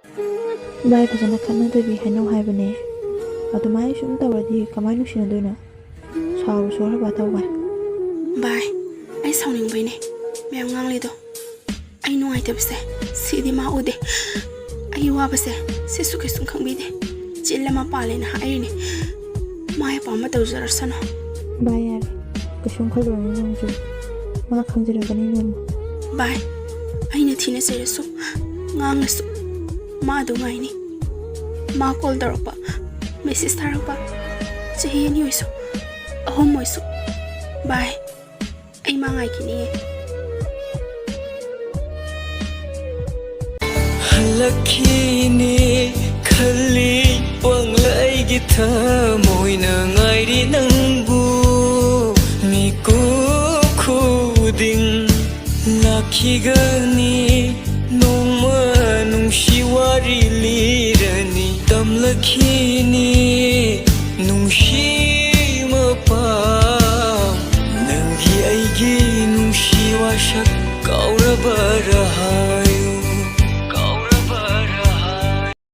ꯚꯥꯏ ꯐꯖꯅ ꯈꯠꯅꯗꯕꯤ ꯍꯥꯏꯅꯧ ꯍꯥꯏꯕꯅꯦ ꯑꯗꯨꯃꯥꯏꯅ ꯁꯨꯝ ꯇꯧꯔꯗꯤ ꯀꯃꯥꯏꯅ ꯅꯨꯡꯁꯤꯅꯗꯣꯏꯅꯣ ꯁꯥꯎꯔ ꯁꯣꯔꯕ ꯇꯧ ꯚꯥꯏ ꯚꯥꯏ ꯑꯩ ꯁꯥꯎꯅꯤꯡꯕꯩꯅꯦ ꯃꯌꯥꯝ ꯉꯥꯡꯂꯤꯗꯣ ꯑꯩ ꯅꯨꯡꯉꯥꯏꯇꯕꯁꯦ ꯁꯤꯗꯤ ꯃꯥ ꯎꯗꯦ ꯑꯩ ꯋꯥꯕꯁꯦ ꯁꯤꯁꯨ ꯀꯩꯁꯨꯝ ꯈꯪꯕꯤꯗꯦ ꯆꯤꯜ ꯑꯃ ꯄꯥꯜꯂꯦꯅ ꯍꯥꯏꯔꯤꯅꯦ ꯃꯥ ꯑꯄꯥꯝꯕ ꯇꯧꯖꯔꯁꯅꯨ ꯚꯥꯏ ꯌꯥꯔꯦ ꯀꯩꯁꯨꯝ ꯈꯜꯂꯨꯔꯅꯨ ꯅꯪꯁꯨ ꯃꯥ ꯈꯪꯖꯔꯒꯅꯤ ꯅꯣꯡꯃ ꯚꯥꯏ ꯑꯩꯅ ꯊꯤꯅ ꯆꯩꯔꯁꯨ ꯉꯥꯡꯂꯁꯨ ꯃꯥ ꯑꯗꯨ ꯉꯥꯏꯅꯤ ꯃꯥ ꯀꯣꯜ ꯇꯧꯔꯛꯄ ꯃꯦꯁꯦꯖ ꯊꯥꯔꯛꯄ ꯆꯍꯤ 2 ꯑꯣꯏꯁꯨ 3 ꯑꯣꯏꯁꯨ ꯚꯥꯏ ꯑꯩ ꯃꯥ ꯉꯥꯏꯈꯤꯅꯤꯌꯦ ꯍꯜꯂꯛꯈꯤꯅꯤ ꯈꯜꯂꯤ ꯋꯥꯡꯂ ꯑꯩꯒꯤ ꯊꯃꯣꯏꯅ ꯉꯥꯏꯔꯤ ꯅꯪꯕꯨ ꯃꯤꯀꯨꯞ ꯈꯨꯗꯤꯡ ꯂꯥꯛꯈꯤꯒꯅꯤ ꯅꯣꯡꯃ ꯅꯨꯡꯁꯤ ꯋꯥꯔꯤ ꯂꯤꯔꯅꯤ ꯇꯝꯂꯛꯈꯤꯅꯤ ꯅꯨꯡꯁꯤ ꯃꯄꯥꯎ ꯅꯪꯒꯤ ꯑꯩꯒꯤ ꯅꯨꯡꯁꯤ ꯋꯥꯁꯛ ꯀꯥꯎꯔꯕꯔꯥ